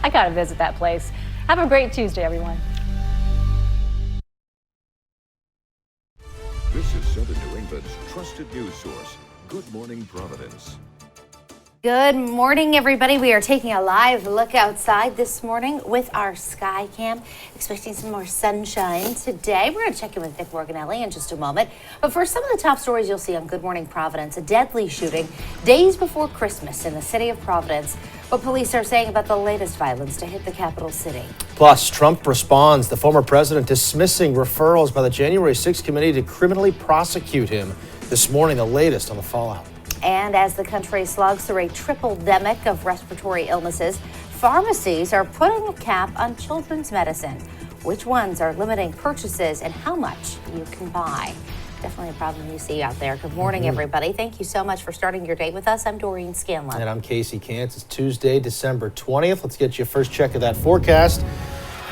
I gotta visit that place. Have a great Tuesday, everyone. This is Southern New England's trusted news source, Good Morning Providence. Good morning, everybody. We are taking a live look outside this morning with our sky cam. Expecting some more sunshine today. We're going to check in with Nick Morganelli in just a moment. But for some of the top stories you'll see on Good Morning Providence, a deadly shooting days before Christmas in the city of Providence. What police are saying about the latest violence to hit the capital city. Plus, Trump responds. The former president dismissing referrals by the January 6th committee to criminally prosecute him. This morning, the latest on the fallout. And as the country slugs through a triple-demic of respiratory illnesses, pharmacies are putting a cap on children's medicine. Which ones are limiting purchases and how much you can buy? Definitely a problem you see out there. Good morning, everybody. Thank you so much for starting your day with us. I'm Doreen Scanlon. And I'm Casey Cantz. It's Tuesday, December 20th. Let's get you a first check of that forecast.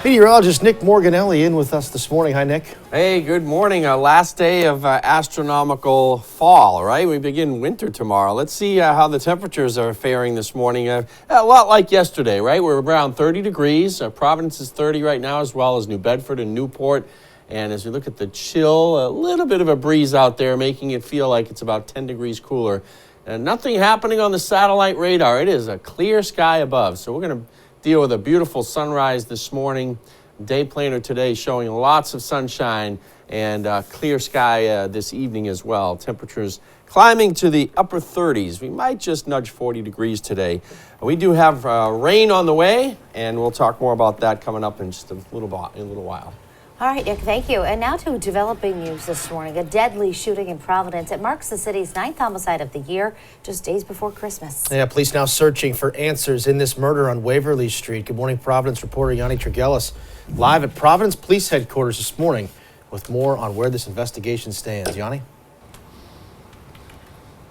Meteorologist Nick Morganelli in with us this morning. Hi, Nick. Hey, good morning. Last day of astronomical fall, right? We begin winter tomorrow. Let's see how the temperatures are faring this morning. A lot like yesterday, right? We're around 30 degrees. Providence is 30 right now, as well as New Bedford and Newport. And as we look at the chill, a little bit of a breeze out there, making it feel like it's about 10 degrees cooler. And nothing happening on the satellite radar. It is a clear sky above. So we're going to deal with a beautiful sunrise this morning. Day planner today showing lots of sunshine and clear sky this evening as well. Temperatures climbing to the upper 30s. We might just nudge 40 degrees today. We do have rain on the way, and we'll talk more about that coming up in just a little while. All right, Nick, thank you. And now to developing news this morning. A deadly shooting in Providence. It marks the city's 9th homicide of the year, just days before Christmas. Yeah, police now searching for answers in this murder on Waverly Street. Good morning, Providence reporter Yanni Tregelis live at Providence Police Headquarters this morning with more on where this investigation stands. Yanni?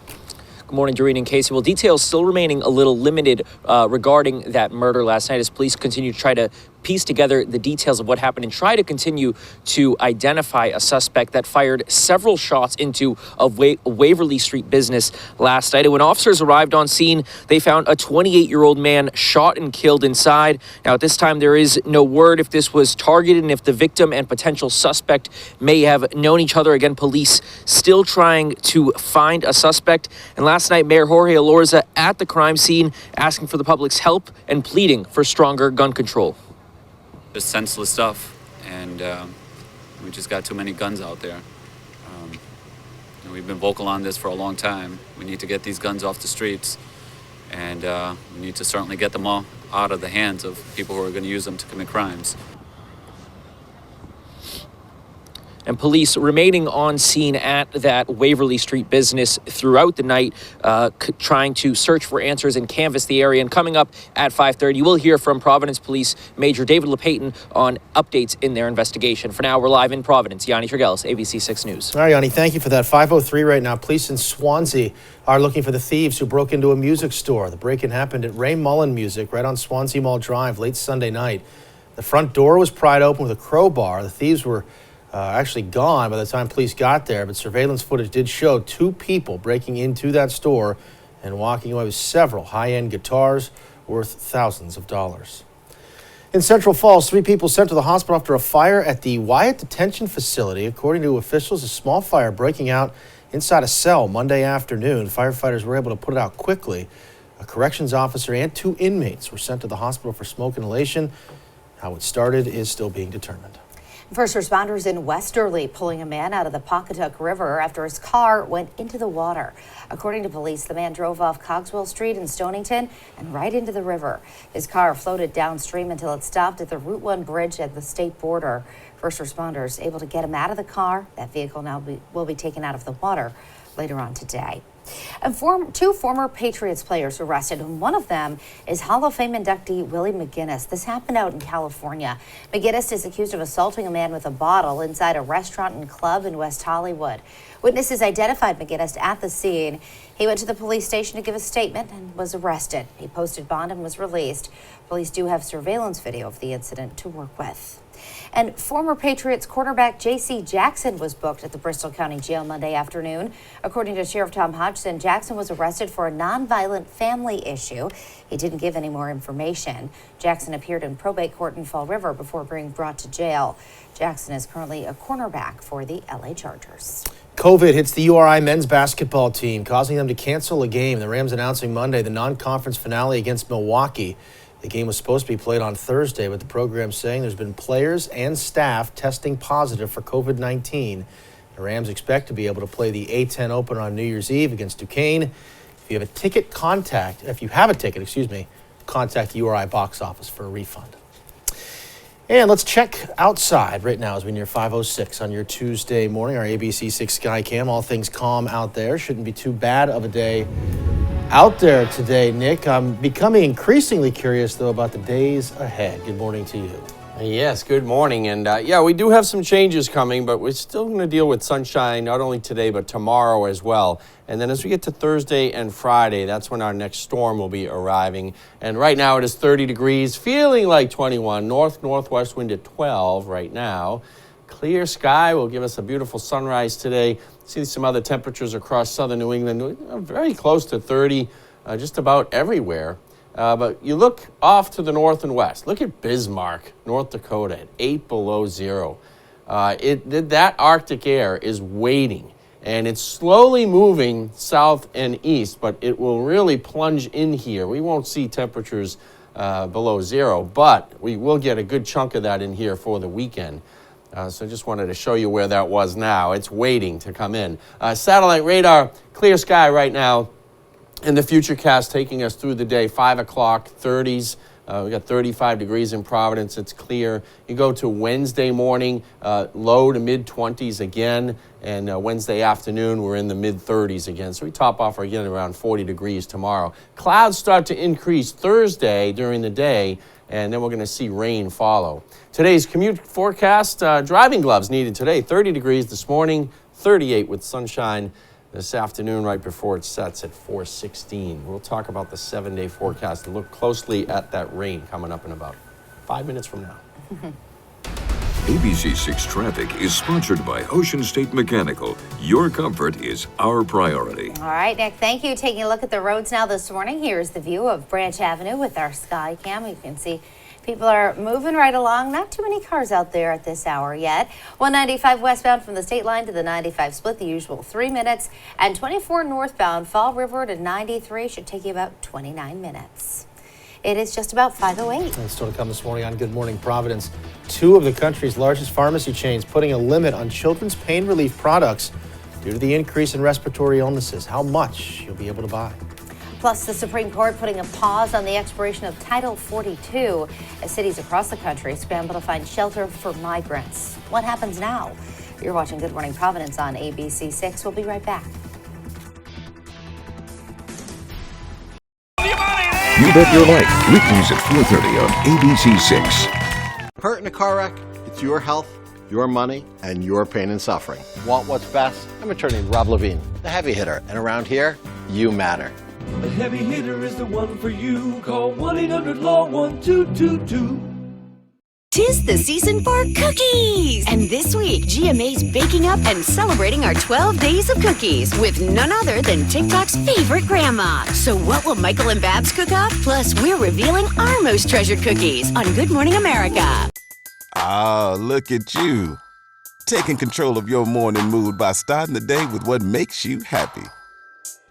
Good morning, Doreen and Casey. Well, details still remaining a little limited regarding that murder last night as police continue to try to piece together the details of what happened and try to continue to identify a suspect that fired several shots into a Waverly Street business last night. And when officers arrived on scene, they found a 28-year-old man shot and killed inside. Now, at this time, there is no word if this was targeted and if the victim and potential suspect may have known each other. Again, police still trying to find a suspect. And last night, Mayor Jorge Elorza at the crime scene asking for the public's help and pleading for stronger gun control. Just senseless stuff, and we just got too many guns out there. We've been vocal on this for a long time. We need to get these guns off the streets, and we need to certainly get them all out of the hands of people who are going to use them to commit crimes. And police remaining on scene at that Waverly Street business throughout the night, trying to search for answers and canvass the area. And coming up at 5:30, you will hear from Providence Police Major David LePayton on updates in their investigation. For now, we're live in Providence. Yanni Tregelis, ABC 6 News. All right, Yanni, thank you for that. 5:03 right now. Police in Swansea are looking for the thieves who broke into a music store. The break-in happened at Ray Mullen Music right on Swansea Mall Drive late Sunday night. The front door was pried open with a crowbar. The thieves were actually gone by the time police got there, but surveillance footage did show two people breaking into that store and walking away with several high-end guitars worth thousands of dollars. In Central Falls, 3 people sent to the hospital after a fire at the Wyatt Detention Facility. According to officials, a small fire breaking out inside a cell Monday afternoon. Firefighters were able to put it out quickly. A corrections officer and 2 inmates were sent to the hospital for smoke inhalation. How it started is still being determined. First responders in Westerly pulling a man out of the Pawcatuck River after his car went into the water. According to police, the man drove off Cogswell Street in Stonington and right into the river. His car floated downstream until it stopped at the Route 1 bridge at the state border. First responders able to get him out of the car. That vehicle now will be taken out of the water later on today. And 2 former Patriots players arrested, and one of them is Hall of Fame inductee Willie McGinnis. This happened out in California. McGinnis is accused of assaulting a man with a bottle inside a restaurant and club in West Hollywood. Witnesses identified McGinnis at the scene. He went to the police station to give a statement and was arrested. He posted bond and was released. Police do have surveillance video of the incident to work with. And former Patriots quarterback J.C. Jackson was booked at the Bristol County Jail Monday afternoon. According to Sheriff Tom Hodgson, Jackson was arrested for a nonviolent family issue. He didn't give any more information. Jackson appeared in probate court in Fall River before being brought to jail. Jackson is currently a cornerback for the LA Chargers. COVID hits the URI men's basketball team, causing them to cancel a game. The Rams announcing Monday the non-conference finale against Milwaukee. The game was supposed to be played on Thursday, but the program's saying there's been players and staff testing positive for COVID-19. The Rams expect to be able to play the A-10 opener on New Year's Eve against Duquesne. If you have a ticket, contact the URI box office for a refund. And let's check outside right now as we near 5:06 on your Tuesday morning. Our ABC 6 Skycam, all things calm out there. Shouldn't be too bad of a day out there today, Nick. I'm becoming increasingly curious, though, about the days ahead. Good morning to you. Yes, good morning. And we do have some changes coming, but we're still going to deal with sunshine not only today, but tomorrow as well. And then as we get to Thursday and Friday, that's when our next storm will be arriving. And right now it is 30 degrees, feeling like 21, northwest wind at 12 right now. Clear sky will give us a beautiful sunrise today. See some other temperatures across southern New England, very close to 30, just about everywhere. But you look off to the north and west. Look at Bismarck, North Dakota, at 8 below zero. That Arctic air is waiting, and it's slowly moving south and east, but it will really plunge in here. We won't see temperatures below zero, but we will get a good chunk of that in here for the weekend. So I just wanted to show you where that was now. It's waiting to come in. Satellite radar, clear sky right now. And the futurecast taking us through the day, 5 o'clock, 30s. We got 35 degrees in Providence. It's clear. You go to Wednesday morning, low to mid-20s again. And Wednesday afternoon, we're in the mid-30s again. So we top off again around 40 degrees tomorrow. Clouds start to increase Thursday during the day, and then we're going to see rain follow. Today's commute forecast, driving gloves needed today. 30 degrees this morning, 38 with sunshine this afternoon right before it sets at 4:16. We'll talk about the 7-day forecast and look closely at that rain coming up in about 5 minutes from now. ABC 6 Traffic is sponsored by Ocean State Mechanical. Your comfort is our priority. All right, Nick, thank you. Taking a look at the roads now this morning. Here's the view of Branch Avenue with our Skycam. You can see people are moving right along. Not too many cars out there at this hour yet. 195 westbound from the state line to the 95 split, the usual 3 minutes. And 24 northbound, Fall River to 93 should take you about 29 minutes. It is just about 5:08. And still to come this morning on Good Morning Providence. Two of the country's largest pharmacy chains putting a limit on children's pain relief products due to the increase in respiratory illnesses. How much you'll be able to buy. Plus, the Supreme Court putting a pause on the expiration of Title 42 as cities across the country scramble to find shelter for migrants. What happens now? You're watching Good Morning Providence on ABC 6. We'll be right back. You Bet Your Life, weekdays at 4:30 on ABC 6. Hurt in a car wreck? It's your health, your money, and your pain and suffering. Want what's best? I'm attorney Rob Levine, the heavy hitter. And around here, you matter. The heavy hitter is the one for you. Call 1-800-LAW-1222. 'Tis the season for cookies! And this week, GMA's baking up and celebrating our 12 days of cookies with none other than TikTok's favorite grandma. So what will Michael and Babs cook up? Plus, we're revealing our most treasured cookies on Good Morning America. Ah, look at you. Taking control of your morning mood by starting the day with what makes you happy.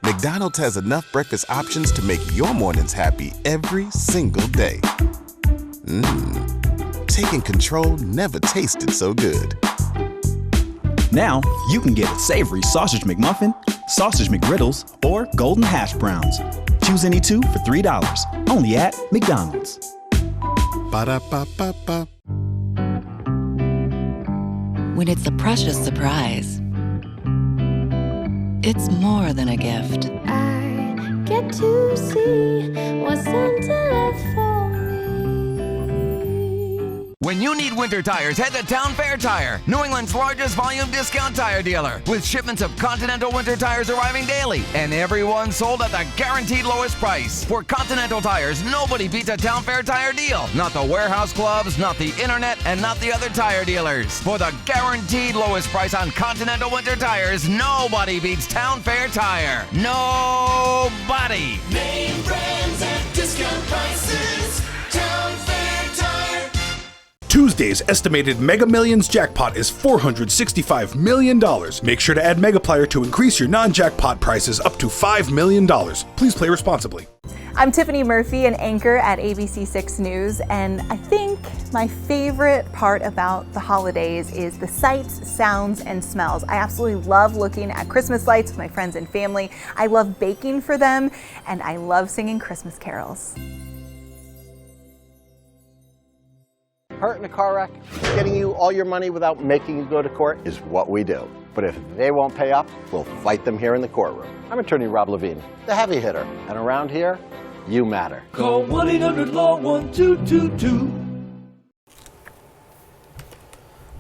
McDonald's has enough breakfast options to make your mornings happy every single day. Taking control never tasted so good. Now, you can get a savory sausage McMuffin, sausage McGriddles, or golden hash browns. Choose any two for $3, only at McDonald's. Ba-da-ba-ba-ba. When it's a precious surprise, it's more than a gift. I get to see what Santa left for When you need winter tires, head to Town Fair Tire, New England's largest volume discount tire dealer, with shipments of Continental winter tires arriving daily, and everyone sold at the guaranteed lowest price. For Continental tires, nobody beats a Town Fair Tire deal. Not the warehouse clubs, not the internet, and not the other tire dealers. For the guaranteed lowest price on Continental winter tires, nobody beats Town Fair Tire. Nobody. Name brands at discount prices. Town Fair Tire. Tuesday's estimated Mega Millions jackpot is $465 million. Make sure to add Megaplier to increase your non-jackpot prices up to $5 million. Please play responsibly. I'm Tiffany Murphy, an anchor at ABC 6 News, and I think my favorite part about the holidays is the sights, sounds, and smells. I absolutely love looking at Christmas lights with my friends and family. I love baking for them, and I love singing Christmas carols. Hurt in a car wreck, getting you all your money without making you go to court is what we do. But if they won't pay up, we'll fight them here in the courtroom. I'm attorney Rob Levine, the heavy hitter. And around here, you matter. Call 1-800-LAW-1222.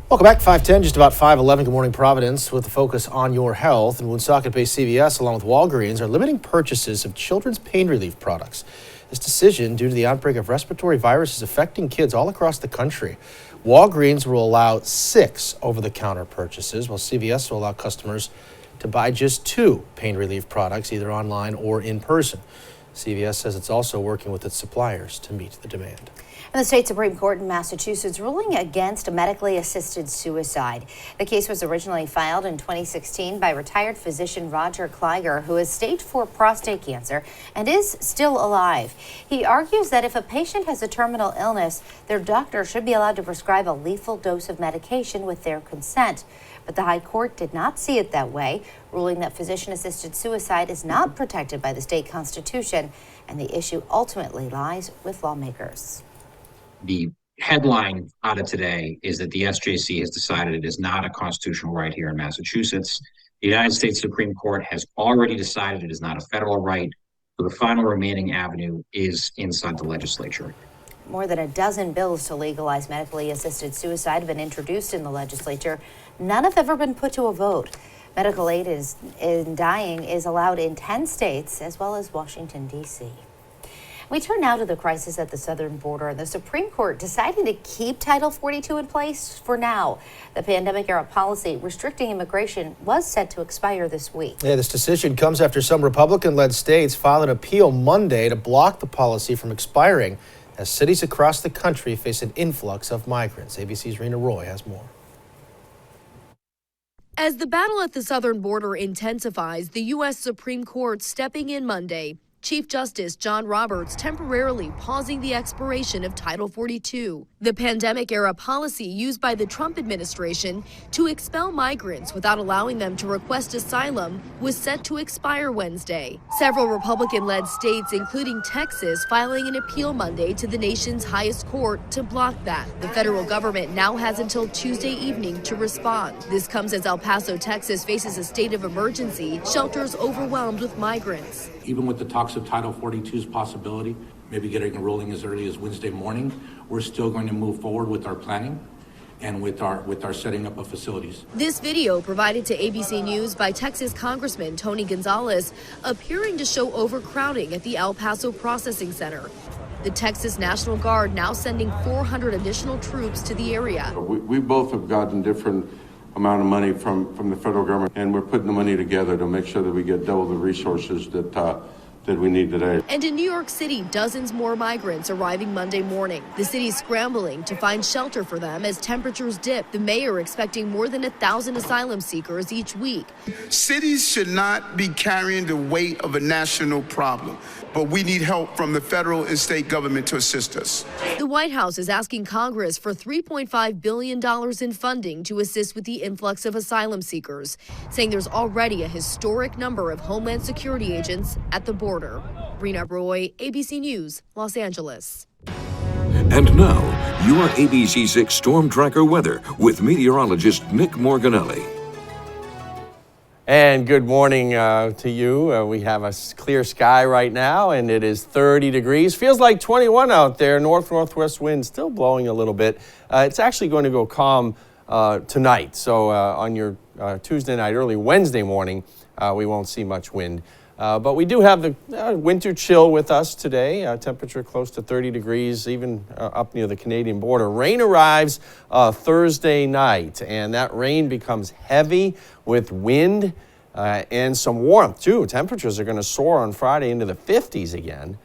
Welcome back, 5:10, just about 5:11. Good morning, Providence, with a focus on your health. And Woonsocket-based CVS, along with Walgreens, are limiting purchases of children's pain relief products. This decision due to the outbreak of respiratory viruses affecting kids all across the country. Walgreens will allow 6 over-the-counter purchases, while CVS will allow customers to buy just 2 pain relief products, either online or in person. CVS says it's also working with its suppliers to meet the demand. And the state Supreme Court in Massachusetts ruling against medically assisted suicide. The case was originally filed in 2016 by retired physician Roger Kleiger, who has stage 4 prostate cancer and is still alive. He argues that if a patient has a terminal illness, their doctor should be allowed to prescribe a lethal dose of medication with their consent. But the High Court did not see it that way, ruling that physician-assisted suicide is not protected by the state constitution, and the issue ultimately lies with lawmakers. The headline out of today is that the SJC has decided it is not a constitutional right here in Massachusetts. The United States Supreme Court has already decided it is not a federal right, so the final remaining avenue is inside the legislature. More than a dozen bills to legalize medically assisted suicide have been introduced in the legislature. None have ever been put to a vote. Medical aid in dying is allowed in 10 states, as well as Washington, D.C. We turn now to the crisis at the southern border. The Supreme Court deciding to keep Title 42 in place for now. The pandemic-era policy restricting immigration was set to expire this week. Yeah, this decision comes after some Republican-led states filed an appeal Monday to block the policy from expiring as cities across the country face an influx of migrants. ABC's Rena Roy has more. As the battle at the southern border intensifies, the U.S. Supreme Court stepping in Monday. Chief Justice John Roberts temporarily pausing the expiration of Title 42, the pandemic-era policy used by the Trump administration to expel migrants without allowing them to request asylum, was set to expire Wednesday. Several Republican-led states, including Texas, filing an appeal Monday to the nation's highest court to block that. The federal government now has until Tuesday evening to respond. This comes as El Paso, Texas faces a state of emergency, shelters overwhelmed with migrants. Even with the talks of Title 42's possibility, maybe getting a ruling as early as Wednesday morning, we're still going to move forward with our planning and with our setting up of facilities. This video provided to ABC News by Texas Congressman Tony Gonzalez appearing to show overcrowding at the El Paso Processing Center. The Texas National Guard now sending 400 additional troops to the area. We both have gotten different amount of money from the federal government, and we're putting the money together to make sure that we get double the resources that we need today. And in New York City, dozens more migrants arriving Monday morning. The city's scrambling to find shelter for them as temperatures dip. The mayor expecting more than 1,000 asylum seekers each week. Cities should not be carrying the weight of a national problem, but we need help from the federal and state government to assist us. The White House is asking Congress for $3.5 billion in funding to assist with the influx of asylum seekers, saying there's already a historic number of Homeland Security agents at the border. Rena Roy, ABC News, Los Angeles. And now, your ABC 6 Storm Tracker weather with meteorologist Nick Morganelli. And good morning to you. We have a clear sky right now, and it is 30 degrees. Feels like 21 out there. Northwest wind still blowing a little bit. It's actually going to go calm tonight. So on your Tuesday night, early Wednesday morning, we won't see much wind. But we do have the winter chill with us today. Temperature close to 30 degrees, even up near the Canadian border. Rain arrives Thursday night, and that rain becomes heavy with wind and some warmth, too. Temperatures are going to soar on Friday into the 50s again.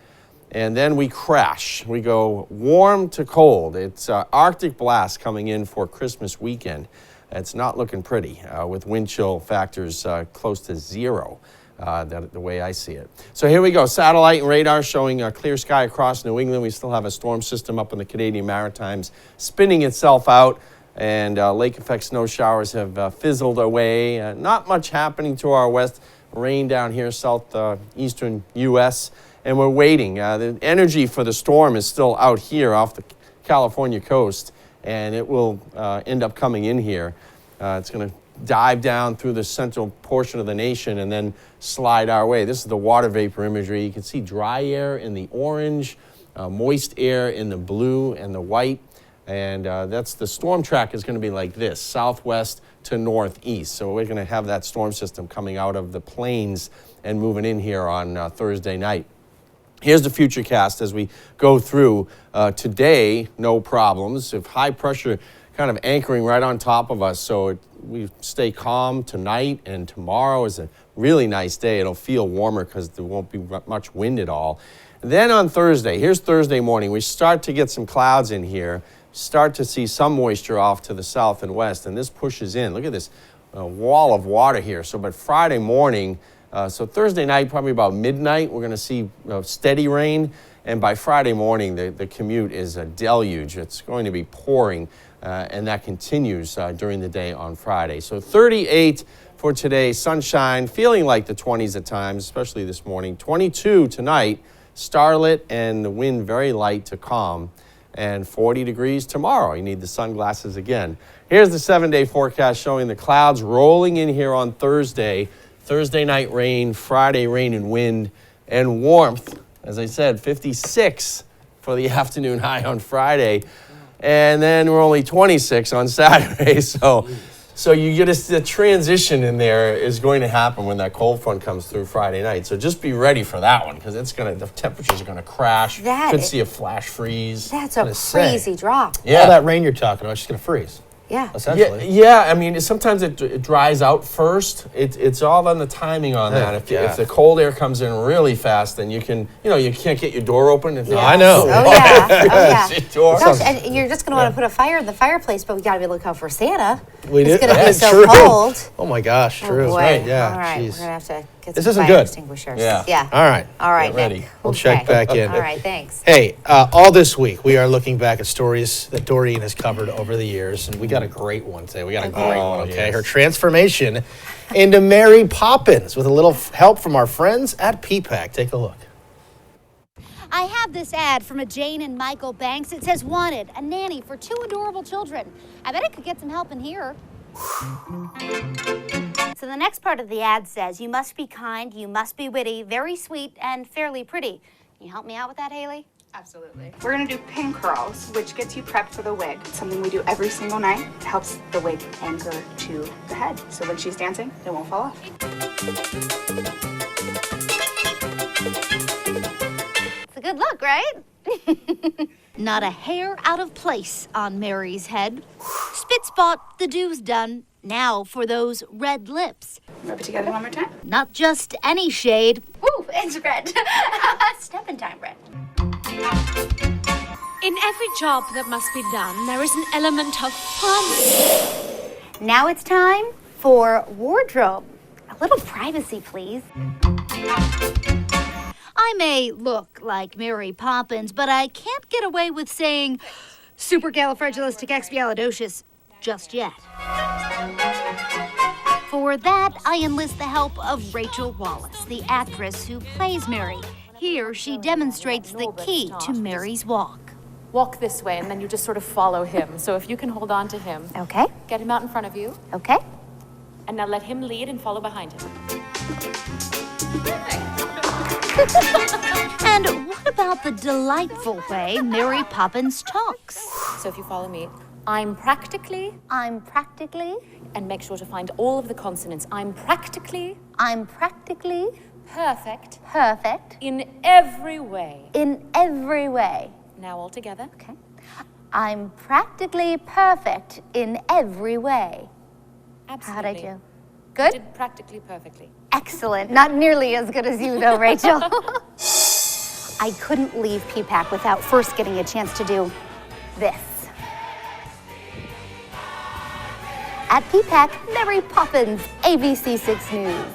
And then we crash. We go warm to cold. It's Arctic blast coming in for Christmas weekend. It's not looking pretty with wind chill factors close to zero. The way I see it. So here we go. Satellite and radar showing a clear sky across New England. We still have a storm system up in the Canadian Maritimes spinning itself out, and lake effect snow showers have fizzled away. Not much happening to our west. Rain down here, southeastern U.S., and we're waiting. The energy for the storm is still out here off the California coast, and it will end up coming in here. It's going to dive down through the central portion of the nation and then slide our way. This is the water vapor imagery. You can see dry air in the orange, moist air in the blue and the white. And that's the storm track is going to be like this, southwest to northeast. So we're going to have that storm system coming out of the plains and moving in here on Thursday night. Here's the futurecast as we go through. Today, no problems. If high pressure kind of anchoring right on top of us, so we stay calm tonight, and tomorrow is a really nice day. It'll feel warmer because there won't be much wind at all. And then on Thursday, here's Thursday morning, we start to get some clouds in here, start to see some moisture off to the south and west, and this pushes in. Look at this wall of water here. So, but Friday morning, so Thursday night, probably about midnight, we're going to see steady rain, and by Friday morning, the commute is a deluge. It's going to be pouring. And that continues during the day on Friday. So 38 for today, sunshine, feeling like the 20s at times, especially this morning. 22 tonight, starlit and the wind very light to calm. And 40 degrees tomorrow. You need the sunglasses again. Here's the 7-day forecast showing the clouds rolling in here on Thursday. Thursday night rain, Friday rain and wind, and warmth. As I said, 56 for the afternoon high on Friday. And then we're only 26 on Saturday, so you get the transition in there is going to happen when that cold front comes through Friday night. So just be ready for that one because the temperatures are going to crash. Could see a flash freeze. That's a crazy drop. Yeah, all that rain you're talking about, it's just going to freeze. Yeah. Essentially. Yeah. I mean, sometimes it dries out first. It's all on the timing on that. If the cold air comes in really fast, then you can't get your door open. I know. Oh yeah. Gosh, and you're just going to want to put a fire in the fireplace, but we got to be looking out for Santa. We do. It's going to be so true. cold. Oh my gosh, true. Oh, boy. Right. Yeah. All right, Jeez. we're going to have to get This some isn't fire good. extinguishers. Yeah. All right. All right, Get ready. Nick. We'll check back in. All right, thanks. Hey, all this week we are looking back at stories that Doreen has covered over the years, and we got a great one today. We got a great one, okay? Yes. Her transformation into Mary Poppins with a little help from our friends at PPAC. Take a look. I have this ad from a Jane and Michael Banks. It says, wanted, a nanny for 2 adorable children. I bet I could get some help in here. So the next part of the ad says, you must be kind, you must be witty, very sweet, and fairly pretty. Can you help me out with that, Haley? Absolutely. We're gonna do pin curls, which gets you prepped for the wig. It's something we do every single night. It helps the wig anchor to the head, so when she's dancing, it won't fall off. It's a good look, right? Not a hair out of place on Mary's head. Spit spot, the do's done. Now for those red lips. Rub it together one more time. Not just any shade. Woo, it's red. Steppin' time red. In every job that must be done, there is an element of fun. Now it's time for wardrobe. A little privacy, please. I may look like Mary Poppins, but I can't get away with saying supercalifragilisticexpialidocious just yet. For that, I enlist the help of Rachel Wallace, the actress who plays Mary. Here, she demonstrates the key to Mary's walk. Walk this way, and then you just sort of follow him. So if you can hold on to him. Okay. Get him out in front of you. Okay. And now let him lead and follow behind him. And what about the delightful way Mary Poppins talks? So if you follow me, I'm practically, and make sure to find all of the consonants. I'm practically perfect in every way. Now all together. Okay. I'm practically perfect in every way. Absolutely. How'd I do? Good? Did practically perfectly. Excellent. Not nearly as good as you, though, Rachel. I couldn't leave PPAC without first getting a chance to do this. At PPAC, Mary Poppins, ABC 6 News.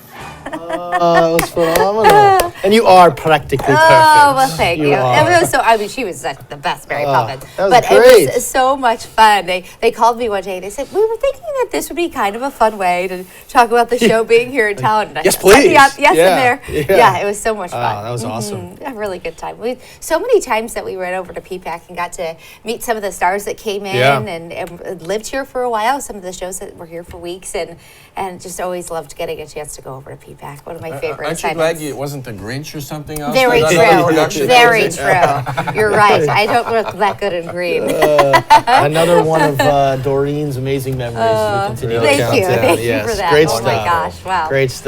That was phenomenal. And you are practically perfect. Oh, well, thank you. Are. It was so, I mean, she was the best Mary Poppins. That was but great. It was so much fun. They called me one day and they said, we were thinking that this would be kind of a fun way to talk about the show being here in town. And I Yes, said, please. Yes, Yeah. in there. Yeah. Yeah, it was so much fun. That was awesome. A really good time. So many times that we went over to PPAC and got to meet some of the stars that came in and lived here for a while. Some of the shows that were here for weeks and just always loved getting a chance to go over to PPAC. One of my favorite Aren't you assignments. glad it wasn't the Grinch or something else? Very Not true. the production Very agency? true. You're right. I don't look that good in green. Another one of Doreen's amazing memories. We continue to Thank count you. down. Thank you Yes, for that. Great Oh stuff. my gosh. Wow. Great stuff.